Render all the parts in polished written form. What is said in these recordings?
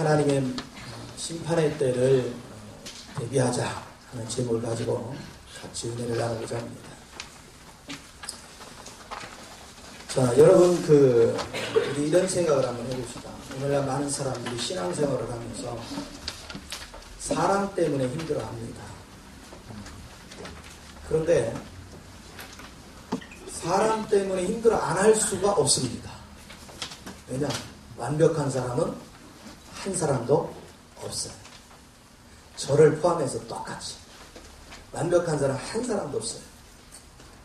하나님의 심판의 때를 대비하자 하는 제목을 가지고 같이 은혜를 나누고자 합니다. 자, 여러분 우리 이런 생각을 한번 해봅시다. 오늘날 많은 사람들이 신앙생활을 하면서 사람 때문에 힘들어합니다. 그런데 사람 때문에 힘들어 안 할 수가 없습니다. 왜냐? 완벽한 사람은 한 사람도 없어요. 저를 포함해서 똑같이 완벽한 사람 한 사람도 없어요.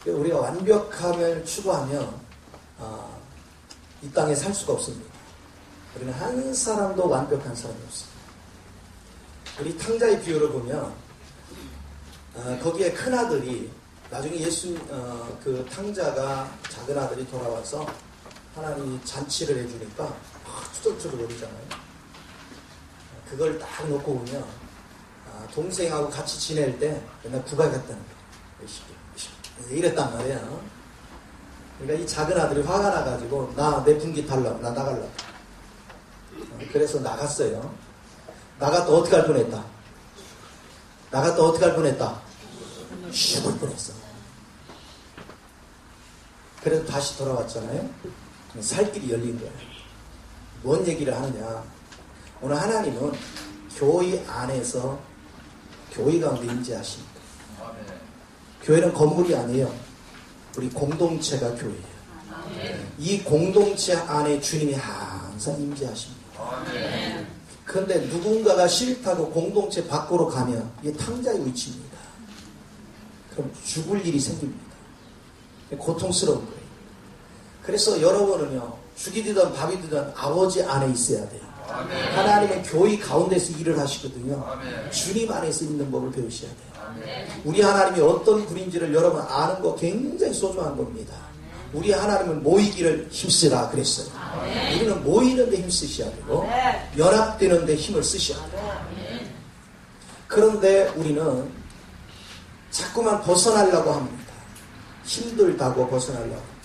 우리가 완벽함을 추구하면 이 땅에 살 수가 없습니다. 우리는 한 사람도 완벽한 사람이 없어요. 우리 탕자의 비유를 보면 거기에 큰 아들이 나중에 그 탕자가 작은 아들이 돌아와서 하나님이 잔치를 해주니까 투덜투덜 거리잖아요. 그걸 딱 놓고 보면 동생하고 같이 지낼 때 맨날 구발 갔다는 거예요. 이랬단 말이에요. 그러니까 이 작은 아들이 화가 나가지고 나 내 분기 달라고 나 나가려고. 그래서 나갔어요. 나갔다 어떻게 할 뻔했다. 죽을 뻔했어. 그래서 다시 돌아왔잖아요. 살 길이 열린 거예요. 뭔 얘기를 하느냐. 오늘 하나님은 교회 안에서 교회 가운데 임재하십니다. 교회는 건물이 아니에요. 우리 공동체가 교회예요. 이 공동체 안에 주님이 항상 임재하십니다. 그런데 누군가가 싫다고 공동체 밖으로 가면 이게 탕자의 위치입니다. 그럼 죽을 일이 생깁니다. 고통스러운 거예요. 그래서 여러분은요, 죽이 되든 밥이 되든 아버지 안에 있어야 돼요. 하나님은 교회 가운데서 일을 하시거든요. 주님 안에서 있는 법을 배우셔야 돼요. 우리 하나님이 어떤 분인지를 여러분 아는 거 굉장히 소중한 겁니다. 우리 하나님은 모이기를 힘쓰라 그랬어요. 우리는 모이는데 힘쓰셔야 되고 연합되는데 힘을 쓰셔야 돼요. 그런데 우리는 자꾸만 벗어나려고 합니다. 힘들다고 벗어나려고.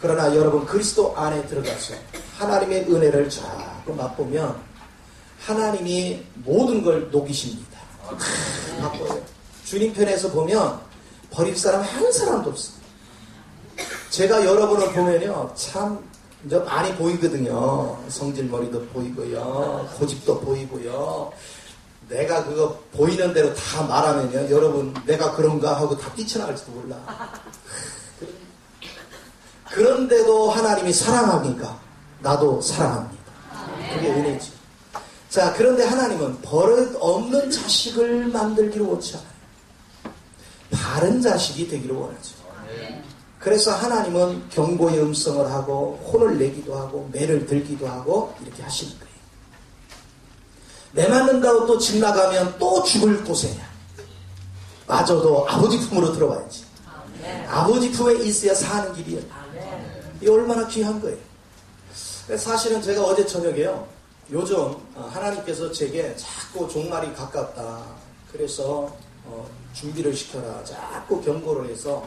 그러나 여러분 그리스도 안에 들어가서 하나님의 은혜를 자꾸 맛보면 하나님이 모든 걸 녹이십니다. 바꿔요. 주님 편에서 보면 버릴 사람 한 사람도 없어요. 제가 여러분을 보면요 참 많이 보이거든요. 성질머리도 보이고요, 고집도 보이고요. 내가 그거 보이는 대로 다 말하면요, 여러분 내가 그런가 하고 다 뛰쳐나갈지도 몰라. 그런데도 하나님이 사랑하니까 나도 사랑합니다. 그게 은혜지. 자, 그런데 하나님은 버릇 없는 자식을 만들기를 원치 않아요. 바른 자식이 되기를 원하죠. 그래서 하나님은 경고의 음성을 하고 혼을 내기도 하고 매를 들기도 하고 이렇게 하시는 거예요. 매 맞는다고 또 집 나가면 또 죽을 고생이야. 마저도 아버지 품으로 들어와야지. 아버지 품에 있어야 사는 길이에요. 이게 얼마나 귀한 거예요. 사실은 제가 어제 저녁에요, 요즘 하나님께서 제게 자꾸 종말이 가깝다 그래서 준비를 시켜라 자꾸 경고를 해서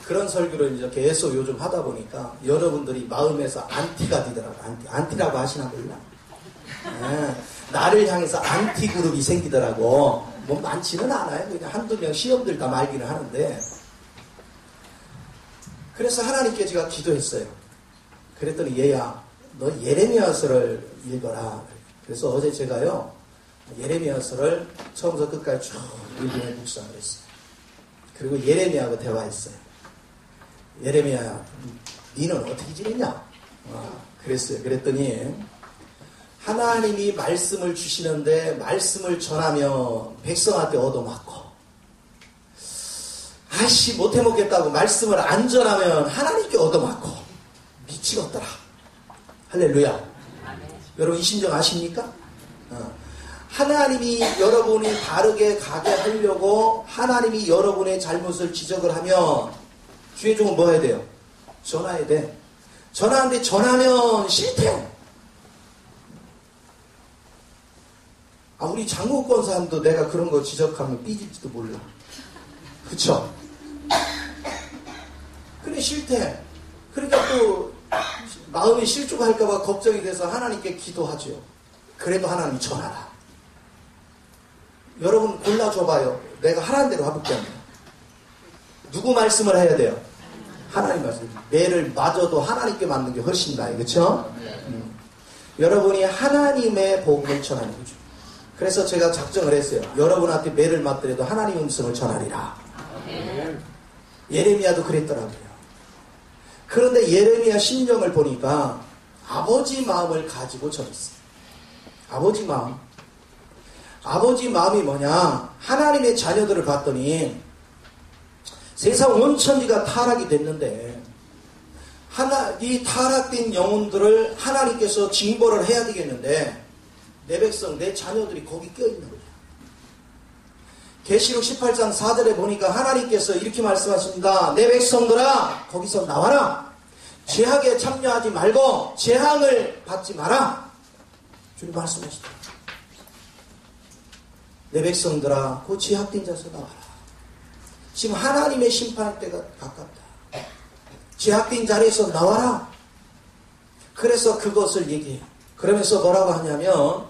그런 설교를 이제 계속 요즘 하다 보니까 여러분들이 마음에서 안티가 되더라고요. 안티라고 하시나 몰라. 네, 나를 향해서 안티 그룹이 생기더라고. 뭐 많지는 않아요. 그냥 한두 명 시험들 다 말기는 하는데. 그래서 하나님께 제가 기도했어요. 그랬더니 얘야 너 예레미야서를 읽어라. 그래서 어제 제가요 예레미야서를 처음부터 끝까지 쭉 읽으며 묵상을 했어요. 그리고 예레미야하고 대화했어요. 예레미야야 니는 어떻게 지냈냐? 그랬어요. 그랬더니 하나님이 말씀을 주시는데 말씀을 전하며 백성한테 얻어맞고 아씨 못해먹겠다고 말씀을 안 전하면 하나님께 얻어맞고 미치겠더라. 할렐루야. 여러분 이 심정 아십니까? 하나님이 여러분이 바르게 가게 하려고 하나님이 여러분의 잘못을 지적을 하면 주의 종은 뭐 해야 돼요? 전화해야 돼. 전화하는데 전하면 싫대. 우리 장국권 사람도 내가 그런 거 지적하면 삐질지도 몰라. 그쵸? 그래 싫대. 그러니까 또 마음이 실족할까봐 걱정이 돼서 하나님께 기도하죠. 그래도 하나님 전하라. 여러분 골라줘봐요. 내가 하라는 대로 해볼게 합니다. 누구 말씀을 해야 돼요? 하나님 말씀. 매를 맞아도 하나님께 맞는 게 훨씬 나아요. 그렇죠? 여러분이 하나님의 복음을 전하는 거죠. 그래서 제가 작정을 했어요. 여러분한테 매를 맞더라도 하나님 음성을 전하리라. 예레미야도 그랬더라고요. 그런데 예레미야 심정을 보니까 아버지 마음을 가지고 전했어요. 아버지 마음. 아버지 마음이 뭐냐? 하나님의 자녀들을 봤더니 세상 온 천지가 타락이 됐는데 이 타락된 영혼들을 하나님께서 징벌을 해야 되겠는데 내 백성, 내 자녀들이 거기 껴있는 거예요. 계시록 18장 4절에 보니까 하나님께서 이렇게 말씀하십니다. 내 백성들아 거기서 나와라. 죄악에 참여하지 말고 재앙을 받지 마라. 주님 말씀하시더라고요. 내 백성들아 그 죄악된 자서 나와라. 지금 하나님의 심판할 때가 가깝다. 죄악된 자리에서 나와라. 그래서 그것을 얘기해요. 그러면서 뭐라고 하냐면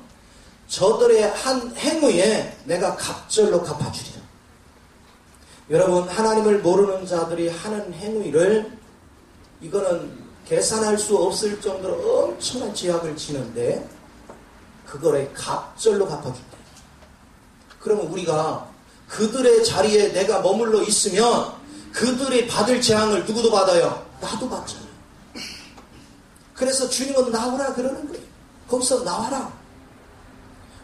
저들의 한 행위에 내가 갑절로 갚아주리라. 여러분 하나님을 모르는 자들이 하는 행위를 이거는 계산할 수 없을 정도로 엄청난 죄악을 지는데 그거를 갑절로 갚아준다. 그러면 우리가 그들의 자리에 내가 머물러 있으면 그들이 받을 재앙을 누구도 받아요? 나도 받잖아요. 그래서 주님은 나오라 그러는 거예요. 거기서 나와라.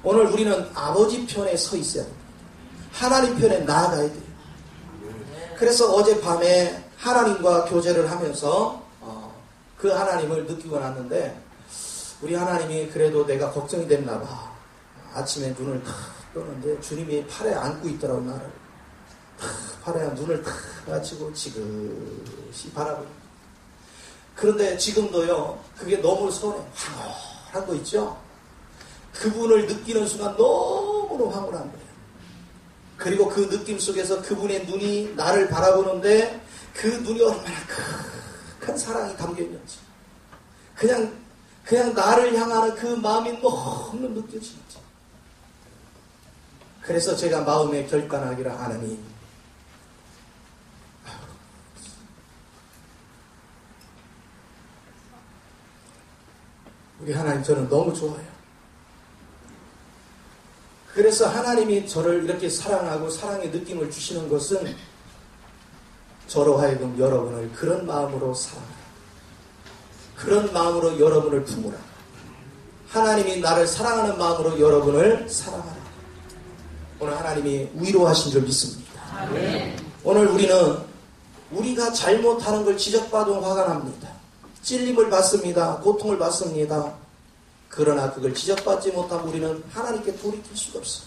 오늘 우리는 아버지 편에 서 있어야 됩니다. 하나님 편에 나아가야 돼요. 그래서 어젯밤에 하나님과 교제를 하면서 그 하나님을 느끼고 났는데 우리 하나님이 그래도 내가 걱정이 됐나 봐. 아침에 눈을 탁 뜨는데 주님이 팔에 안고 있더라고 나를. 팔에 눈을 탁 가지고 지그시 바라보고. 그런데 지금도요 그게 너무 서운해. 황홀한 거 있죠? 그분을 느끼는 순간 너무너무 황홀한 거예요. 그리고 그 느낌 속에서 그분의 눈이 나를 바라보는데 그 눈이 얼마나 큰 사랑이 담겨있는지 그냥 나를 향하는 그 마음이 너무 느껴지지. 그래서 제가 마음에 결단하기를 하나님 우리 하나님 저는 너무 좋아요. 그래서 하나님이 저를 이렇게 사랑하고 사랑의 느낌을 주시는 것은 저로 하여금 여러분을 그런 마음으로 사랑하라. 그런 마음으로 여러분을 품으라. 하나님이 나를 사랑하는 마음으로 여러분을 사랑하라. 오늘 하나님이 위로하신 줄 믿습니다. 아멘. 오늘 우리는 우리가 잘못하는 걸 지적받으면 화가 납니다. 찔림을 받습니다. 고통을 받습니다. 그러나 그걸 지적받지 못하면 우리는 하나님께 돌이킬 수가 없어요.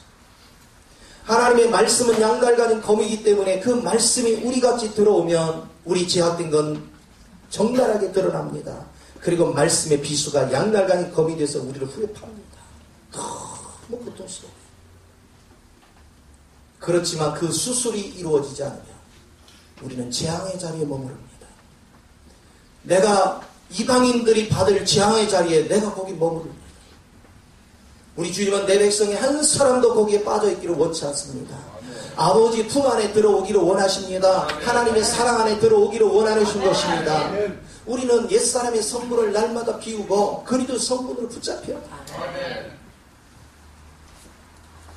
하나님의 말씀은 양갈가는 검이기 때문에 그 말씀이 우리같이 들어오면 우리 제약된 건 정갈하게 드러납니다. 그리고 말씀의 비수가 양갈가는 검이 돼서 우리를 후에 팝니다. 너무 고통스러워요. 그렇지만 그 수술이 이루어지지 않으면 우리는 재앙의 자리에 머무릅니다. 내가 이방인들이 받을 재앙의 자리에 내가 거기 머무릅니다. 우리 주님은 내 백성이 한 사람도 거기에 빠져있기를 원치 않습니다. 아버지 품 안에 들어오기를 원하십니다. 하나님의 사랑 안에 들어오기를 원하신 것입니다. 우리는 옛사람의 성분을 날마다 비우고 그리도 성분으로 붙잡혀야 합니다.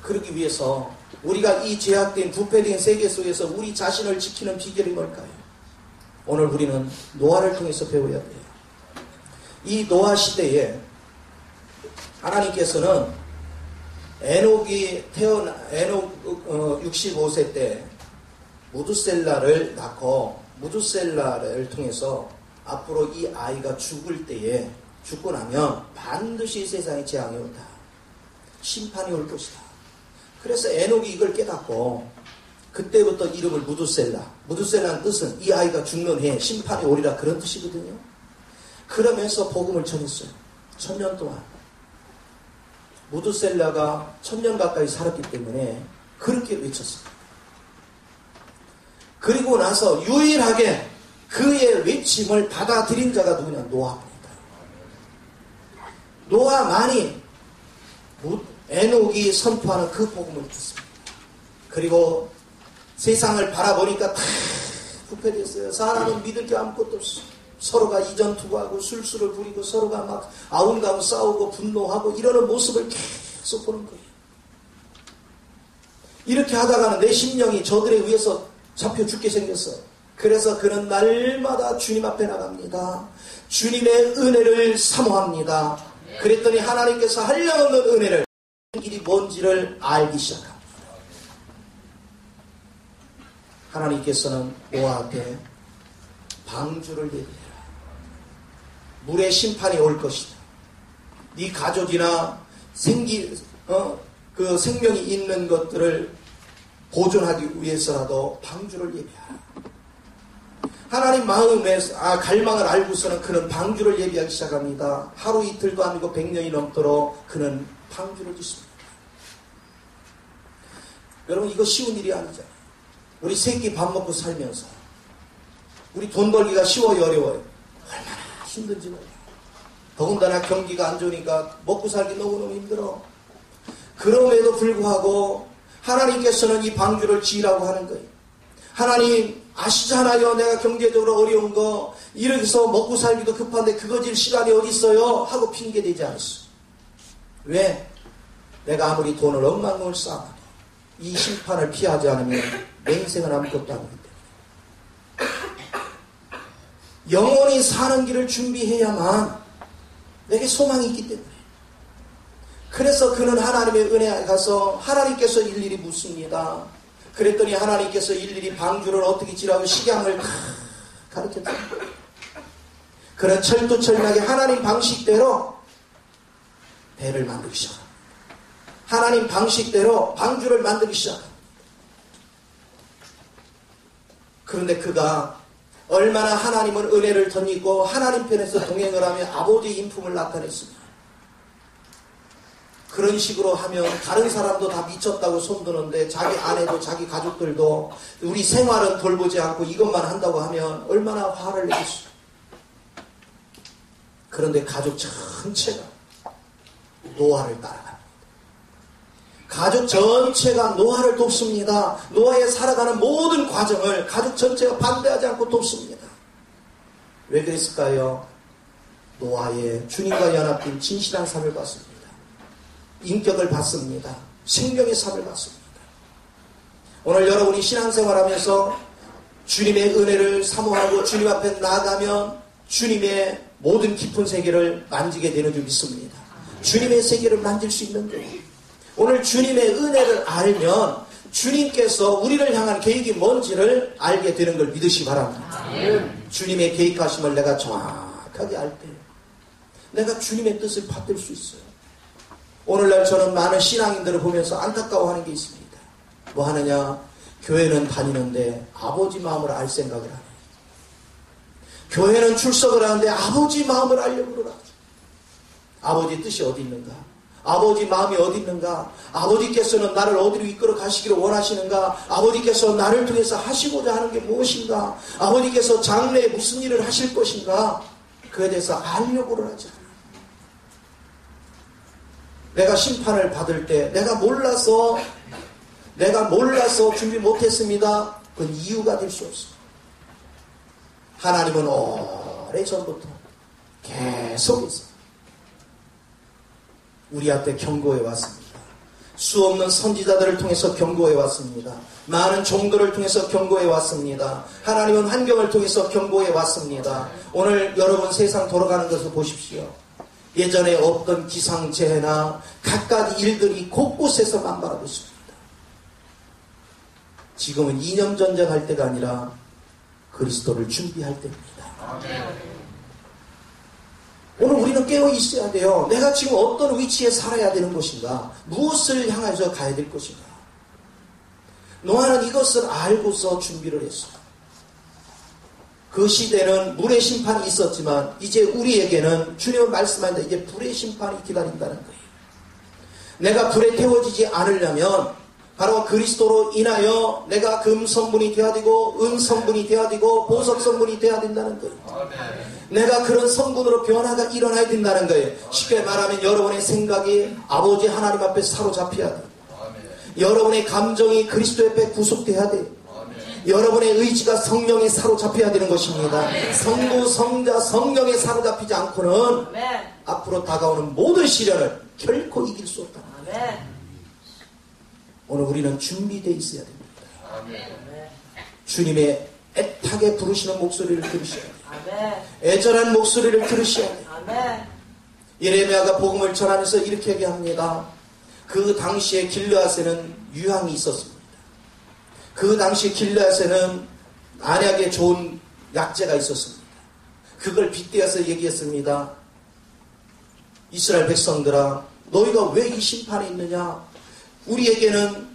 그러기 위해서 우리가 이 제약된 부패된 세계 속에서 우리 자신을 지키는 비결이 뭘까요? 오늘 우리는 노아를 통해서 배워야 돼요. 이 노아 시대에 하나님께서는 에녹 65세 때 무두셀라를 낳고 무두셀라를 통해서 앞으로 이 아이가 죽을 때에 죽고 나면 반드시 세상에 재앙이 온다. 심판이 올 것이다. 그래서 에녹이 이걸 깨닫고 그때부터 이름을 무두셀라. 무두셀라는 뜻은 이 아이가 죽는 해에 심판이 오리라 그런 뜻이거든요. 그러면서 복음을 전했어요. 1000년 동안. 무두셀라가 1000년 가까이 살았기 때문에 그렇게 외쳤습니다. 그리고 나서 유일하게 그의 외침을 받아들인 자가 누구냐? 노아입니다. 노아만이 에녹이 선포하는 그 복음을 듣습니다. 그리고 세상을 바라보니까 다 부패됐어요. 사람은 믿을 게 아무것도 없어. 서로가 이전투구하고 술수를 부리고 서로가 막 아웅다웅 싸우고 분노하고 이러는 모습을 계속 보는 거예요. 이렇게 하다가는 내 심령이 저들에 의해서 잡혀 죽게 생겼어요. 그래서 그는 날마다 주님 앞에 나갑니다. 주님의 은혜를 사모합니다. 그랬더니 하나님께서 한량없는 은혜를, 길이 뭔지를 알기 시작합니다. 하나님께서는 노아 앞에 방주를 예비해라. 물의 심판이 올 것이다. 네 가족이나 그 생명이 있는 것들을 보존하기 위해서라도 방주를 예비하라. 하나님 마음에 갈망을 알고서는 그는 방주를 예비하기 시작합니다. 하루 이틀도 아니고 100년이 넘도록 그는 방주를 짓습니다. 여러분, 이거 쉬운 일이 아니잖아요. 우리 새끼 밥 먹고 살면서 우리 돈 벌기가 쉬워요, 어려워요? 얼마나 힘든지 몰라요. 더군다나 경기가 안 좋으니까 먹고 살기 너무너무 힘들어. 그럼에도 불구하고 하나님께서는 이 방주를 지으라고 하는 거예요. 하나님 아시잖아요. 내가 경제적으로 어려운 거, 이렇게 해서 먹고 살기도 급한데 그거 질 시간이 어디 있어요? 하고 핑계대지 않았어. 왜? 내가 아무리 돈을 억만금을 쌓아도 이 심판을 피하지 않으면 내 인생은 아무것도 아니기 때문에 영원히 사는 길을 준비해야만 내게 소망이 있기 때문에. 그래서 그는 하나님의 은혜에 가서 하나님께서 일일이 묻습니다. 그랬더니 하나님께서 일일이 방주를 어떻게 지라고 식양을 다 가르쳤다. 그는 철두철미하게 하나님 방식대로 배를 만들기 시작합니다. 하나님 방식대로 방주를 만들기 시작합니다. 그런데 그가 얼마나 하나님은 은혜를 덧입고 하나님 편에서 동행을 하며 아버지의 인품을 나타냈습니다. 그런 식으로 하면 다른 사람도 다 미쳤다고 손드는데 자기 아내도 자기 가족들도 우리 생활은 돌보지 않고 이것만 한다고 하면 얼마나 화를 내겠어요. 그런데 가족 전체가 노아를 따라갑니다. 가족 전체가 노아를 돕습니다. 노아의 살아가는 모든 과정을 가족 전체가 반대하지 않고 돕습니다. 왜 그랬을까요? 노아의 주님과 연합된 진실한 삶을 봤습니다. 인격을 받습니다. 생명의 삶을 받습니다. 오늘 여러분이 신앙생활하면서 주님의 은혜를 사모하고 주님 앞에 나아가면 주님의 모든 깊은 세계를 만지게 되는 줄 믿습니다. 주님의 세계를 만질 수 있는 거예요. 오늘 주님의 은혜를 알면 주님께서 우리를 향한 계획이 뭔지를 알게 되는 걸 믿으시 바랍니다. 주님의 계획하심을 내가 정확하게 알 때 내가 주님의 뜻을 받들 수 있어요. 오늘날 저는 많은 신앙인들을 보면서 안타까워하는 게 있습니다. 뭐 하느냐? 교회는 다니는데 아버지 마음을 알 생각을 안 해요. 교회는 출석을 하는데 아버지 마음을 알려고 그러라. 아버지 뜻이 어디 있는가? 아버지 마음이 어디 있는가? 아버지께서는 나를 어디로 이끌어 가시기를 원하시는가? 아버지께서 나를 통해서 하시고자 하는 게 무엇인가? 아버지께서 장래에 무슨 일을 하실 것인가? 그에 대해서 알려고를 하지 않아요. 내가 심판을 받을 때 내가 몰라서 준비 못했습니다. 그건 이유가 될 수 없어요. 하나님은 오래전부터 계속해서 우리한테 경고해 왔습니다. 수없는 선지자들을 통해서 경고해 왔습니다. 많은 종들을 통해서 경고해 왔습니다. 하나님은 환경을 통해서 경고해 왔습니다. 오늘 여러분 세상 돌아가는 것을 보십시오. 예전에 없던 기상재해나 각가지 일들이 곳곳에서 만발하고 있습니다. 지금은 이념전쟁할 때가 아니라 그리스도를 준비할 때입니다. 오늘 우리는 깨어 있어야 돼요. 내가 지금 어떤 위치에 살아야 되는 것인가? 무엇을 향해서 가야 될 것인가? 노아는 이것을 알고서 준비를 했어요. 그 시대는 물의 심판이 있었지만 이제 우리에게는 주님은 말씀하는데 이제 불의 심판이 기다린다는 거예요. 내가 불에 태워지지 않으려면 바로 그리스도로 인하여 내가 금 성분이 되어야 되고 은 성분이 되어야 되고 보석 성분이 되어야 된다는 거예요. 내가 그런 성분으로 변화가 일어나야 된다는 거예요. 쉽게 말하면 여러분의 생각이 아버지 하나님 앞에 사로잡혀야 돼요. 여러분의 감정이 그리스도 앞에 구속돼야 돼요. 여러분의 의지가 성령에 사로잡혀야 되는 것입니다. 성부, 성자, 성령에 사로잡히지 않고는 앞으로 다가오는 모든 시련을 결코 이길 수 없다. 오늘 우리는 준비되어 있어야 됩니다. 주님의 애타게 부르시는 목소리를 들으셔야 돼요. 애절한 목소리를 들으셔야 돼요. 예레미야가 복음을 전하면서 이렇게 얘기합니다. 그 당시에 길르앗에는 유황이 있었습니다. 그 당시 길르앗에는 안약에 좋은 약재가 있었습니다. 그걸 빗대어서 얘기했습니다. 이스라엘 백성들아, 너희가 왜 이 심판에 있느냐? 우리에게는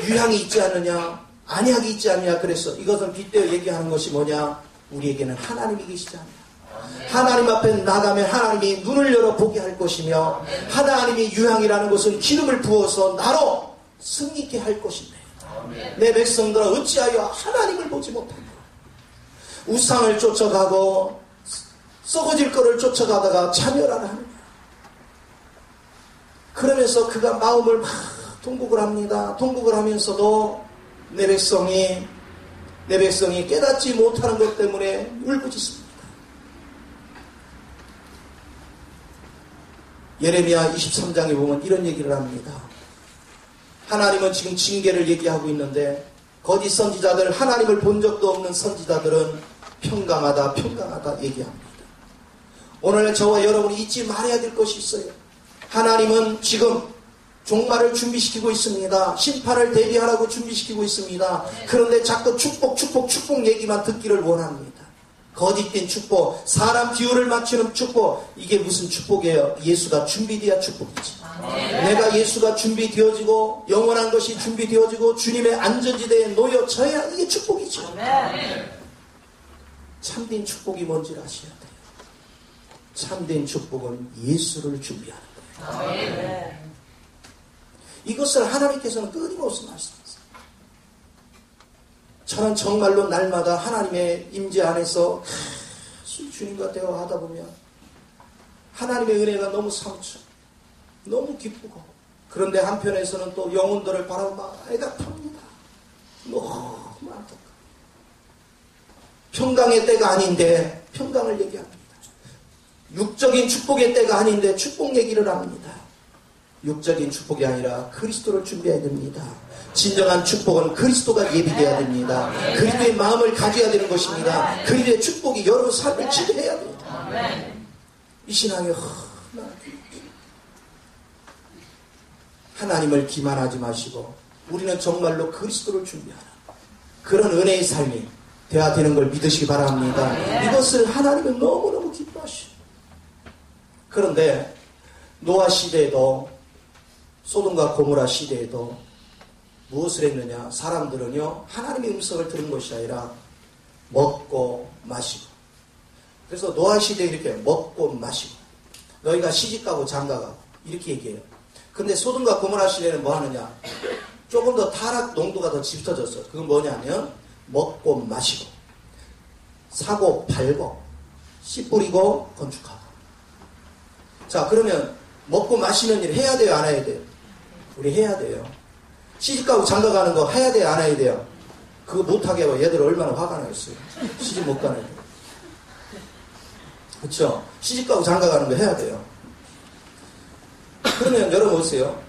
유향이 있지 않느냐? 안약이 있지 않느냐? 그래서 이것은 빗대어 얘기하는 것이 뭐냐? 우리에게는 하나님이 계시지 않느냐? 하나님 앞에 나가면 하나님이 눈을 열어 보게 할 것이며, 하나님이 유향이라는 것은 기름을 부어서 나로 승리케 할 것인데, 내 백성들아 어찌하여 하나님을 보지 못하냐? 우상을 쫓아가고 썩어질 거를 쫓아가다가 참여하라 하느냐? 그러면서 그가 마음을 막 통곡을 합니다. 통곡을 하면서도 내 백성이 깨닫지 못하는 것 때문에 울부짖습니다. 예레미야 23장에 보면 이런 얘기를 합니다. 하나님은 지금 징계를 얘기하고 있는데 거짓 선지자들, 하나님을 본 적도 없는 선지자들은 평강하다 얘기합니다. 오늘 저와 여러분이 잊지 말아야 될 것이 있어요. 하나님은 지금 종말을 준비시키고 있습니다. 심판을 대비하라고 준비시키고 있습니다. 그런데 자꾸 축복 얘기만 듣기를 원합니다. 거짓된 축복, 사람 비율을 맞추는 축복, 이게 무슨 축복이에요? 예수가 준비되어야 축복이지. 내가 예수가 준비되어지고 영원한 것이 준비되어지고 주님의 안전지대에 놓여져야 이게 축복이죠. 참된 축복이 뭔지 아셔야 돼요. 참된 축복은 예수를 준비하는 거예요. 이것을 하나님께서는 끊임없이 말씀하세요. 저는 정말로 날마다 하나님의 임재 안에서 주님과 대화하다 보면 하나님의 은혜가 너무 상처, 너무 기쁘고, 그런데 한편에서는 또 영혼들을 바라보면 애가 탑니다. 너무 안타까워. 평강의 때가 아닌데 평강을 얘기합니다. 육적인 축복의 때가 아닌데 축복 얘기를 합니다. 육적인 축복이 아니라 그리스도를 준비해야 됩니다. 진정한 축복은 그리스도가 예비되어야 됩니다. 그리스도의 마음을 가져야 되는 것입니다. 그리스도의 축복이 여러분 삶을 지배해야 됩니다. 이 신앙이 하나님을 기만하지 마시고 우리는 정말로 그리스도를 준비하라, 그런 은혜의 삶이 되어야 되는 걸 믿으시기 바랍니다. 이것을 하나님은 너무너무 기뻐하시오. 그런데 노아 시대에도, 소돔과 고모라 시대에도 무엇을 했느냐? 사람들은요, 하나님의 음성을 들은 것이 아니라 먹고 마시고. 그래서 노아 시대에 이렇게 먹고 마시고, 너희가 시집가고 장가가고 이렇게 얘기해요. 근데 소돔과 고모라 시대는 뭐 하느냐? 조금 더 타락 농도가 더 짙어졌어. 그건 뭐냐면 먹고 마시고, 사고 팔고, 씨 뿌리고 건축하고. 자, 그러면 먹고 마시는 일 해야 돼요, 안 해야 돼요? 우리 해야 돼요. 시집가고 장가가는 거 해야 돼요, 안 해야 돼요? 그거 못하게 하면 얘들 얼마나 화가 나겠어요. 시집 못 가는 거. 그렇죠? 시집가고 장가가는 거 해야 돼요. 그러면 여러분 보세요.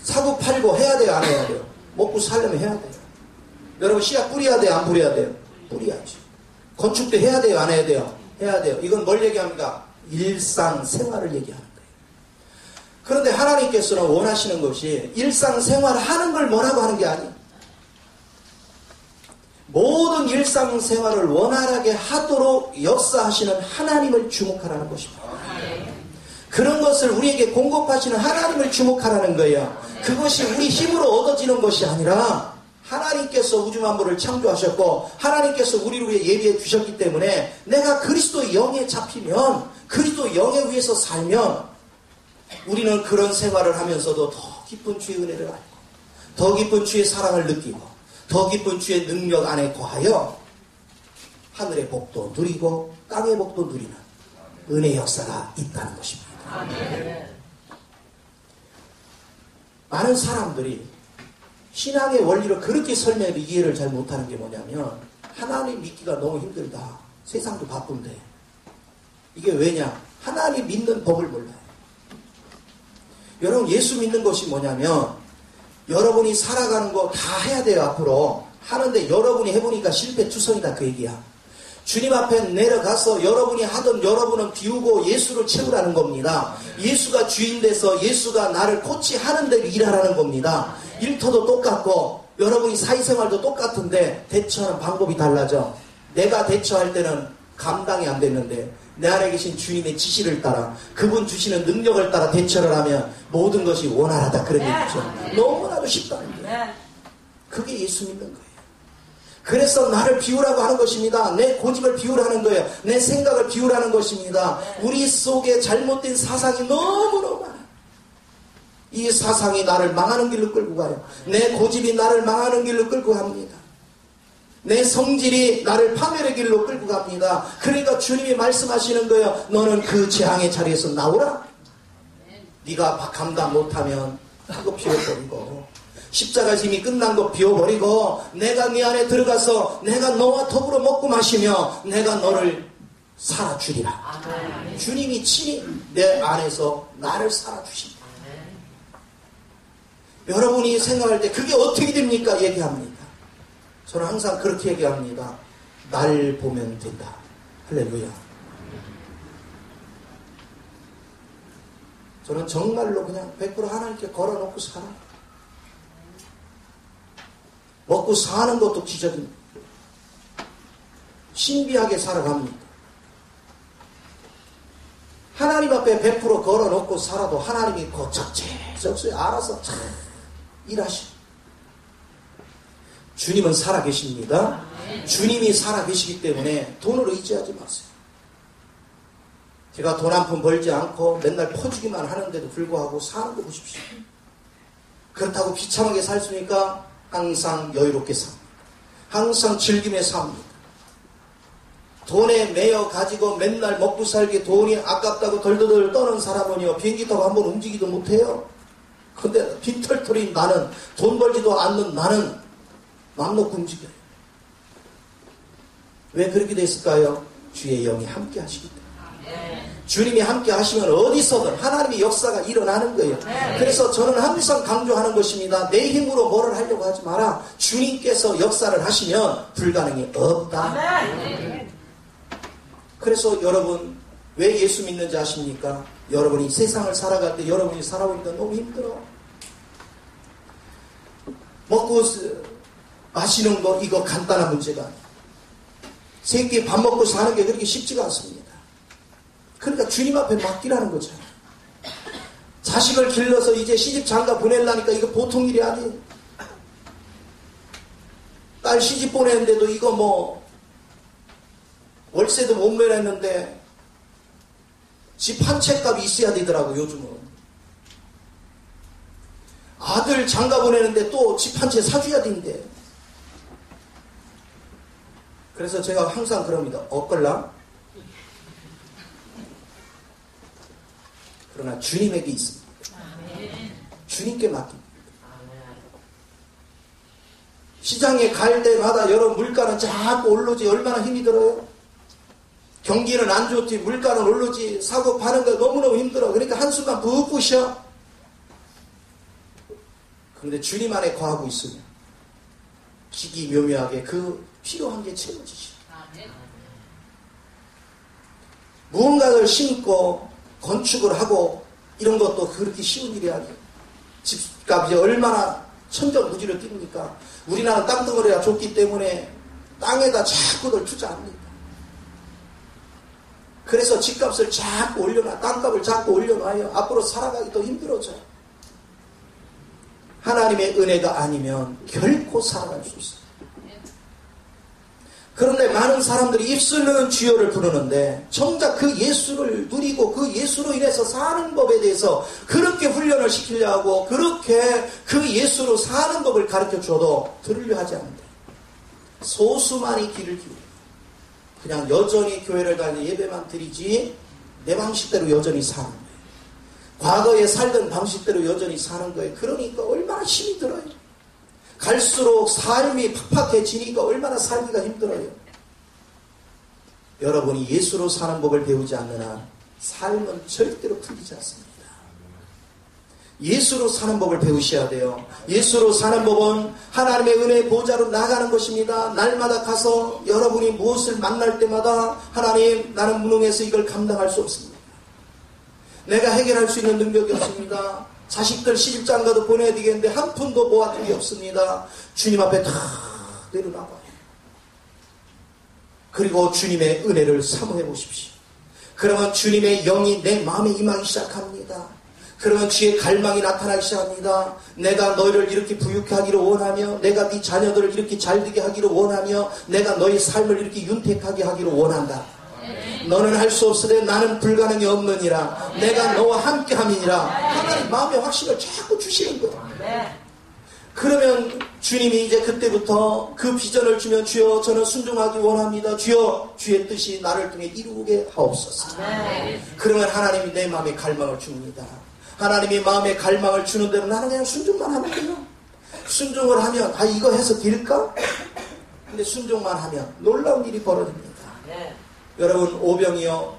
사고 팔고 해야 돼요, 안 해야 돼요? 먹고 살려면 해야 돼요. 여러분 씨앗 뿌려야 돼요, 안 뿌려야 돼요? 뿌려야지. 건축도 해야 돼요, 안 해야 돼요? 해야 돼요. 이건 뭘 얘기합니까? 일상생활을 얘기하는 거예요. 그런데 하나님께서는 원하시는 것이 일상생활을 하는 걸 뭐라고 하는 게 아니에요. 모든 일상생활을 원활하게 하도록 역사하시는 하나님을 주목하라는 것입니다. 그런 것을 우리에게 공급하시는 하나님을 주목하라는 거예요. 그것이 우리 힘으로 얻어지는 것이 아니라 하나님께서 우주 만물을 창조하셨고 하나님께서 우리를 위해 예비해 주셨기 때문에 내가 그리스도의 영에 잡히면, 그리스도의 영에 의해서 살면 우리는 그런 생활을 하면서도 더 깊은 주의 은혜를 알고 더 깊은 주의 사랑을 느끼고 더 깊은 주의 능력 안에 거하여 하늘의 복도 누리고 땅의 복도 누리는 은혜의 역사가 있다는 것입니다. 많은 사람들이 신앙의 원리를 그렇게 설명해도 이해를 잘 못하는 게 뭐냐면 하나님 믿기가 너무 힘들다. 세상도 바쁜데. 이게 왜냐? 하나님 믿는 법을 몰라요. 여러분 예수 믿는 것이 뭐냐면 여러분이 살아가는 거 다 해야 돼요. 앞으로 하는데 여러분이 해보니까 실패투성이다 그 얘기야. 주님 앞에 내려가서 여러분이 하던 여러분은 비우고 예수를 채우라는 겁니다. 예수가 주인 돼서 예수가 나를 코치하는 대로 일하라는 겁니다. 일터도 똑같고 여러분이 사회생활도 똑같은데 대처하는 방법이 달라져. 내가 대처할 때는 감당이 안 됐는데 내 안에 계신 주님의 지시를 따라 그분 주시는 능력을 따라 대처를 하면 모든 것이 원활하다 그런 얘기죠. 너무나도 쉽다는 거예요. 그게 예수 믿는 거예요. 그래서 나를 비우라고 하는 것입니다. 내 고집을 비우라는 거예요. 내 생각을 비우라는 것입니다. 우리 속에 잘못된 사상이 너무너무 많아요. 이 사상이 나를 망하는 길로 끌고 가요. 내 고집이 나를 망하는 길로 끌고 갑니다. 내 성질이 나를 파멸의 길로 끌고 갑니다. 그러니까 주님이 말씀하시는 거예요. 너는 그 재앙의 자리에서 나오라. 네가 감당 못하면 그거 비워버리고 십자가에서 이미 끝난 거 비워버리고 내가 네 안에 들어가서 내가 너와 더불어 먹고 마시며 내가 너를 살아주리라. 주님이 친히 내 안에서 나를 살아주십니다. 여러분이 생각할 때 그게 어떻게 됩니까? 얘기합니다. 저는 항상 그렇게 얘기합니다. 날 보면 된다. 할렐루야. 저는 정말로 그냥 100% 하나님께 걸어놓고 살아. 먹고 사는 것도 기적입니다. 신비하게 살아갑니다. 하나님 앞에 100% 걸어놓고 살아도 하나님이 그 적재적소에 알아서 잘 일하시고 주님은 살아계십니다. 주님이 살아계시기 때문에 돈으로 의지하지 마세요. 제가 돈 한 푼 벌지 않고 맨날 퍼주기만 하는데도 불구하고 사는 거 보십시오. 그렇다고 비참하게 살수니까 항상 여유롭게 삽니다. 항상 즐기며 삽니다. 돈에 매여 가지고 맨날 먹고 살기 돈이 아깝다고 덜덜덜 떠는 사람은요 비행기 타고 한번 움직이도 못해요. 근데 빈털털인 나는 돈 벌지도 않는 나는 맘 놓고 움직여요. 왜 그렇게 됐을까요? 주의 영이 함께 하시기 때문에. 주님이 함께 하시면 어디서든 하나님의 역사가 일어나는 거예요. 그래서 저는 항상 강조하는 것입니다. 내 힘으로 뭐를 하려고 하지 마라. 주님께서 역사를 하시면 불가능이 없다. 그래서 여러분 왜 예수 믿는지 아십니까? 여러분이 세상을 살아갈 때 여러분이 살아오니까 너무 힘들어. 먹고 마시는 거 이거 간단한 문제가 아니에요. 세 끼 밥 먹고 사는 게 그렇게 쉽지가 않습니다. 그러니까 주님 앞에 맡기라는 거죠. 자식을 길러서 이제 시집 장가 보내려니까 이거 보통 일이 아니에요. 딸 시집 보내는데도 이거 뭐 월세도 못 내냈는데 집 한 채 값이 있어야 되더라고 요즘은. 아들 장가 보내는데 또 집 한 채 사줘야 된대. 그래서 제가 항상 그럽니다. 엇걸라? 그러나 주님에게 있습니다. 주님께 맡깁니다. 시장에 갈 때마다 여러분 물가는 자꾸 오르지 얼마나 힘이 들어요? 경기는 안 좋지 물가는 오르지 사고 파는 거 너무너무 힘들어. 그러니까 한순간 푹 쉬어. 그런데 주님 안에 거하고 있으면 기기묘묘하게 그 필요한 게 채워지죠. 무언가를 심고 건축을 하고 이런 것도 그렇게 쉬운 일이 아니에요. 집값이 얼마나 천정부지를 띱니까? 우리나라 땅덩어리가 좁기 때문에 땅에다 자꾸들 투자합니다. 그래서 집값을 자꾸 올려놔, 땅값을 자꾸 올려놔요. 앞으로 살아가기 더 힘들어져요. 하나님의 은혜가 아니면 결코 살아갈 수 있어요. 그런데 많은 사람들이 입술로는 주여를 부르는데 정작 그 예수를 누리고 그 예수로 인해서 사는 법에 대해서 그렇게 훈련을 시키려 하고 그렇게 그 예수로 사는 법을 가르쳐 줘도 들으려 하지 않는다. 소수만이 귀를 기울여. 그냥 여전히 교회를 다니며 예배만 드리지 내 방식대로 여전히 사는 거예요. 과거에 살던 방식대로 여전히 사는 거예요. 그러니까 얼마나 힘이 들어요. 갈수록 삶이 팍팍해지니까 얼마나 살기가 힘들어요. 여러분이 예수로 사는 법을 배우지 않는 한 삶은 절대로 풀리지 않습니다. 예수로 사는 법을 배우셔야 돼요. 예수로 사는 법은 하나님의 은혜의 보좌로 나가는 것입니다. 날마다 가서 여러분이 무엇을 만날 때마다 하나님, 나는 무능해서 이걸 감당할 수 없습니다. 내가 해결할 수 있는 능력이 없습니다. 자식들 시집장가도 보내야 되겠는데 한 푼도 모아둔 게 없습니다. 주님 앞에 다 내려놔봐요. 그리고 주님의 은혜를 사모해 보십시오. 그러면 주님의 영이 내 마음에 임하기 시작합니다. 그러면 주의 갈망이 나타나기 시작합니다. 내가 너희를 이렇게 부유케 하기를 원하며, 내가 네 자녀들을 이렇게 잘되게 하기를 원하며, 내가 너희 삶을 이렇게 윤택하게 하기를 원한다. 너는 할 수 없으되 나는 불가능이 없느니라. 내가 너와 함께 함이니라. 하나님 마음의 확신을 자꾸 주시는 거예요. 그러면 주님이 이제 그때부터 그 비전을 주면, 주여 저는 순종하기 원합니다. 주여 주의 뜻이 나를 통해 이루게 하옵소서. 그러면 하나님이 내 마음에 갈망을 줍니다. 하나님이 마음에 갈망을 주는 대로 나는 그냥 순종만 하면 돼요. 순종을 하면 이거 해서 될까? 근데 순종만 하면 놀라운 일이 벌어집니다. 여러분, 오병이어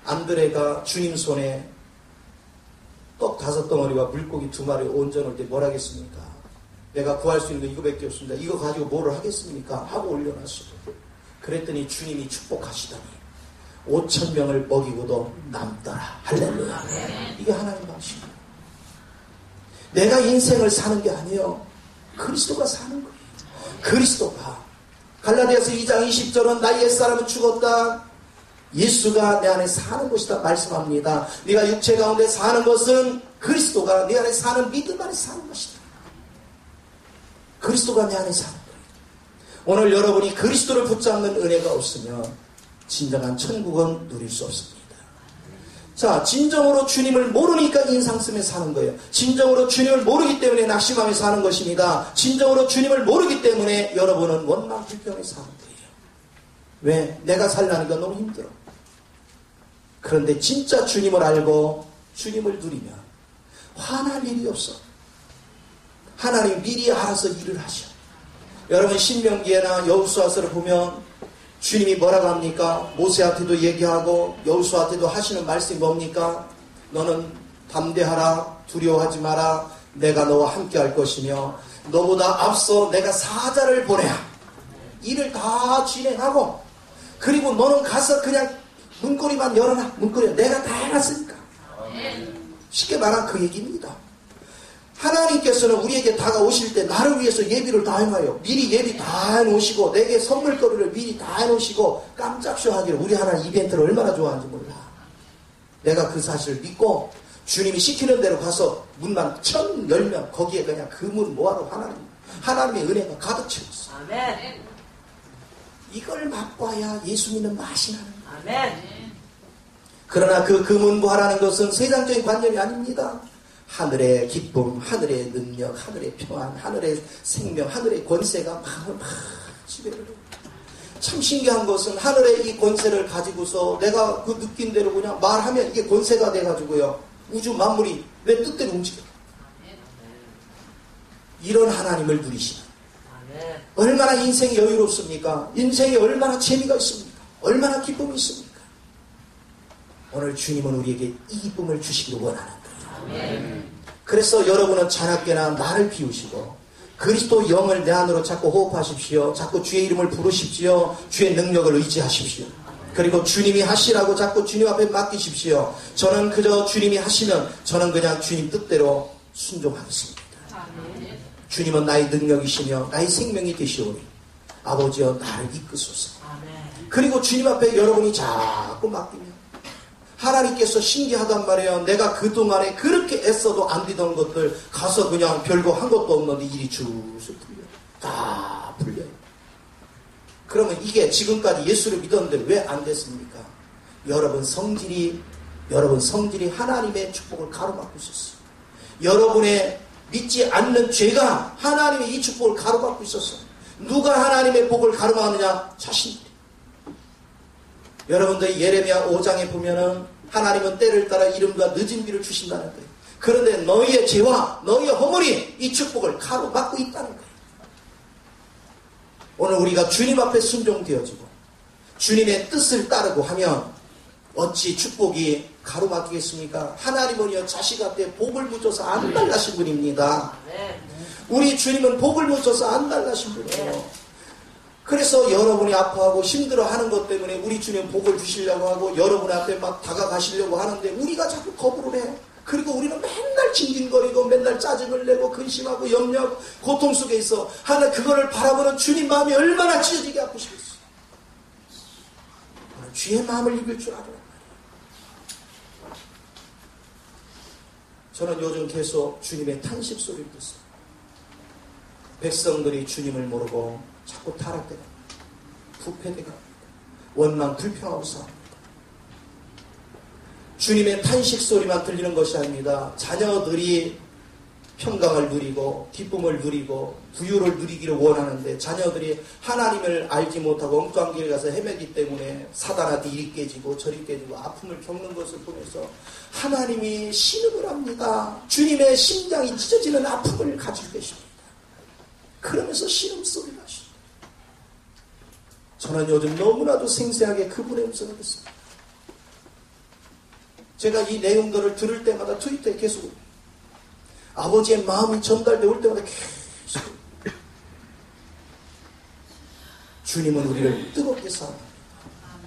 안드레가 주님 손에 떡 5덩어리와 물고기 2마리 온전할 때 뭘 하겠습니까? 내가 구할 수 있는 거 이거밖에 없습니다. 이거 가지고 뭐를 하겠습니까? 하고 올려놨어요. 그랬더니 주님이 축복하시더니 5,000명을 먹이고도 남더라. 할렐루야. 이게 하나님 방식이에요. 내가 인생을 사는 게 아니에요. 그리스도가 사는 거예요. 그리스도가. 갈라디아서 2장 20절은 나의 옛사람은 죽었다. 예수가 내 안에 사는 것이다 말씀합니다. 네가 육체 가운데 사는 것은 그리스도가 내 안에 사는 믿음 안에 사는 것이다. 그리스도가 내 안에 사는 거예요. 오늘 여러분이 그리스도를 붙잡는 은혜가 없으면 진정한 천국은 누릴 수 없습니다. 자, 진정으로 주님을 모르니까 인상 쓰며 사는 거예요. 진정으로 주님을 모르기 때문에 낙심하며 사는 것입니다. 진정으로 주님을 모르기 때문에 여러분은 원망 불평에 사는 거예요. 왜? 내가 살라는 건 너무 힘들어. 그런데 진짜 주님을 알고 주님을 누리면 화날 일이 없어. 하나님 미리 알아서 일을 하셔. 여러분, 신명기에나 여호수아서를 보면 주님이 뭐라고 합니까? 모세한테도 얘기하고 여호수아한테도 하시는 말씀이 뭡니까? 너는 담대하라, 두려워하지 마라. 내가 너와 함께 할 것이며 너보다 앞서 내가 사자를 보내야 일을 다 진행하고, 그리고 너는 가서 그냥 문고리만 열어놔. 문고리 내가 다 해놨으니까. 쉽게 말하면 그 얘기입니다. 하나님께서는 우리에게 다가오실 때 나를 위해서 예비를 다 해놔요. 미리 예비 다 해놓으시고 내게 선물거리를 미리 다 해놓으시고 깜짝 쇼하기를, 우리 하나님 이벤트를 얼마나 좋아하는지 몰라. 내가 그 사실을 믿고 주님이 시키는 대로 가서 문만 열면 거기에 그냥 그 문 모아로 하나님의 은혜가 가득 채웠어. 아멘. 이걸 맛봐야 예수 믿는 맛이 나는 거예요. 아멘. 그러나 그 문구하라는 것은 세상적인 관념이 아닙니다. 하늘의 기쁨, 하늘의 능력, 하늘의 평안, 하늘의 생명, 하늘의 권세가 마음을 막 지배를 해요. 참 신기한 것은 하늘의 이 권세를 가지고서 내가 그 느낀 대로 그냥 말하면 이게 권세가 돼가지고요, 우주 만물이 내 뜻대로 움직여요. 이런 하나님을 누리시는, 얼마나 인생이 여유롭습니까? 인생이 얼마나 재미가 있습니까? 얼마나 기쁨이 있습니까? 오늘 주님은 우리에게 이 기쁨을 주시기를 원하는 거예요. 그래서 여러분은 자나깨나 나를 비우시고 그리스도 영을 내 안으로 자꾸 호흡하십시오. 자꾸 주의 이름을 부르십시오. 주의 능력을 의지하십시오. 그리고 주님이 하시라고 자꾸 주님 앞에 맡기십시오. 저는 그저 주님이 하시면 저는 그냥 주님 뜻대로 순종하겠습니다. 주님은 나의 능력이시며 나의 생명이 되시오니 아버지여 나를 이끄소서. 그리고 주님 앞에 여러분이 자꾸 맡기면 하나님께서 신기하단 말이에요. 내가 그동안에 그렇게 애써도 안 되던 것들 가서 그냥 별거 한 것도 없는데 일이 줄줄 풀려요. 다 풀려요. 그러면 이게 지금까지 예수를 믿었는데 왜 안 됐습니까? 여러분 성질이 하나님의 축복을 가로막고 있었어요. 여러분의 믿지 않는 죄가 하나님의 이 축복을 가로막고 있었어요. 누가 하나님의 복을 가로막느냐? 자신들이. 여러분들 예레미야 5장에 보면은 하나님은 때를 따라 이름과 늦은 비를 주신다는 거예요. 그런데 너희의 죄와 너희의 허물이 이 축복을 가로막고 있다는 거예요. 오늘 우리가 주님 앞에 순종되어지고 주님의 뜻을 따르고 하면 어찌 축복이 가로막히겠습니까? 하나님은요 자식한테 복을 묻혀서 안 달라신 분입니다. 우리 주님은 복을 묻혀서 안 달라신 분이에요. 그래서 여러분이 아파하고 힘들어하는 것 때문에 우리 주님 복을 주시려고 하고 여러분 앞에 막 다가가시려고 하는데 우리가 자꾸 거부를 해. 그리고 우리는 맨날 징징거리고 맨날 짜증을 내고 근심하고 염려 고통 속에 있어. 하나 그거를 바라보는 주님 마음이 얼마나 찢어지게 아프시겠어요. 주의 마음을 읽을 줄 알아요. 저는 요즘 계속 주님의 탄식 소리를 듣습니다. 백성들이 주님을 모르고 자꾸 타락되고 부패되고 원망 불평하고 싸웁니다. 주님의 탄식 소리만 들리는 것이 아닙니다. 자녀들이 평강을 누리고 기쁨을 누리고 부유를 누리기를 원하는데 자녀들이 하나님을 알지 못하고 엉뚱한 길에 가서 헤매기 때문에 사단한테 이리 깨지고 저리 깨지고 아픔을 겪는 것을 보면서 하나님이 신음을 합니다. 주님의 심장이 찢어지는 아픔을 가지고 계십니다. 그러면서 신음소리를 하십니다. 저는 요즘 너무나도 생생하게 그분의 음성을 듣습니다. 제가 이 내용들을 들을 때마다 트위터에 계속 아버지의 마음이 전달되올 때마다 계속 주님은 우리를 뜨겁게 사랑합니다.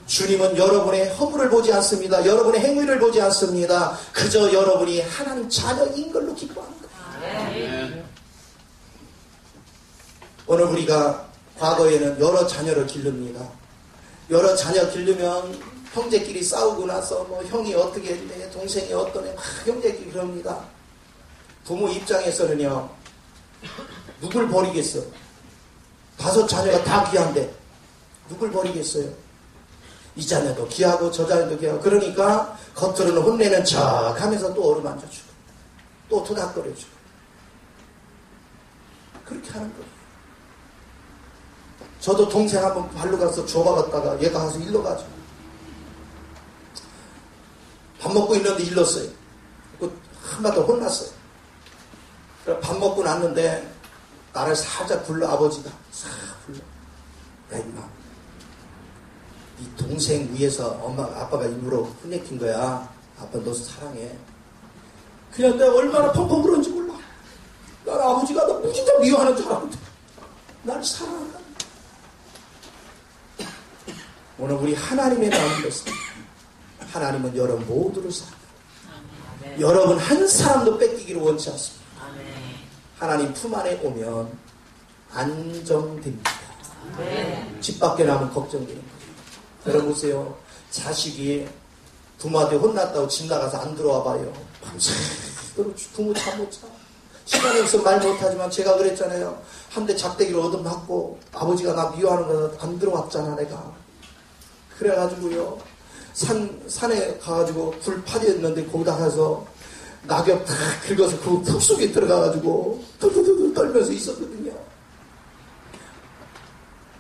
주님은 여러분의 허물을 보지 않습니다. 여러분의 행위를 보지 않습니다. 그저 여러분이 하나님 자녀인 걸로 기뻐합니다. 오늘 우리가 과거에는 여러 자녀를 기릅니다. 여러 자녀 기르면 형제끼리 싸우고 나서 뭐 형이 어떻게 했네, 동생이 어떠네, 막 형제끼리 그럽니다. 부모 입장에서는요, 누굴 버리겠어? 5 자녀가 다 귀한데 누굴 버리겠어요? 이 자녀도 귀하고 저 자녀도 귀하고 그러니까 겉으로는 혼내는 척 하면서 또 어루만져주고 또 토닥거려주고 그렇게 하는 거예요. 저도 동생 한번 발로 가서 줘박았다가 얘가 가서 일러가지고 밥 먹고 있는데 일렀어요. 한번 더 혼났어요. 밥 먹고 났는데 나를 살짝 불러. 아버지가 싹 불러. 야 임마, 네 동생 위해서 엄마가 아빠가 일부러 혼내킨 거야. 아빠 너 사랑해. 그냥 내가 얼마나 펑펑 울었는지 몰라. 나는 아버지가 나 무진장 미워하는 줄 알았는데 나를 사랑한다. 오늘 우리 하나님의 마음을 뺐습니다. 하나님은 여러분 모두를 사랑합니다. 여러분 한 사람도 뺏기기를 원치 않습니다. 하나님 품 안에 오면 안정됩니다. 집 밖에 나면 걱정되는 거예요. 여러분 보세요. 자식이 부모한테 혼났다고 집 나가서 안 들어와 봐요. 밤새도록 부모 잠 못 자. 시간이 없어 말 못하지만 제가 그랬잖아요. 한 대 작대기로 얻어맞고 아버지가 나 미워하는 거 안 들어왔잖아 내가. 그래가지고요. 산에 가가지고 불 파졌는데 거기다 가서 낙엽 다 긁어서 그 풀 속에 들어가가지고 덜덜덜 떨면서 있었거든요.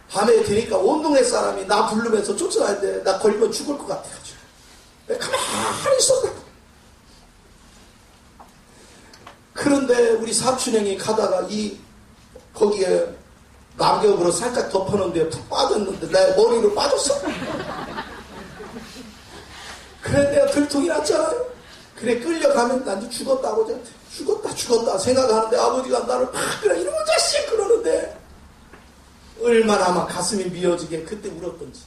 밤에 되니까 온 동네 사람이 나 부르면서 쫓아가는데 나 걸리면 죽을 것 같아가지고 내가 가만히 있었다. 그런데 우리 사촌 형이 가다가 거기에 낙엽으로 살짝 덮어놓은데 푹 빠졌는데 내 머리로 빠졌어. 그래 내가 들통이 났잖아요. 그래 끌려가면 난 죽었다 아버지한테. 죽었다 생각하는데 아버지가 나를 팍 그래 이놈의 자식 그러는데 얼마나 막 가슴이 미어지게 그때 울었던지.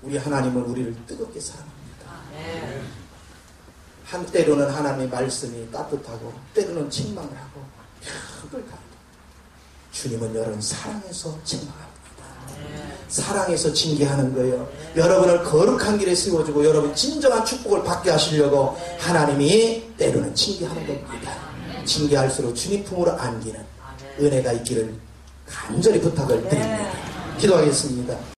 우리 하나님은 우리를 뜨겁게 사랑합니다. 한때로는 하나님의 말씀이 따뜻하고 때로는 책망을 하고 벽을 가고 주님은 여러분 사랑해서 책망합니다. 사랑해서 징계하는 거예요. 여러분을 거룩한 길에 세워주고 여러분 진정한 축복을 받게 하시려고 하나님이 때로는 징계하는 겁니다. 징계할수록 주님 품으로 안기는 은혜가 있기를 간절히 부탁을 드립니다. 기도하겠습니다.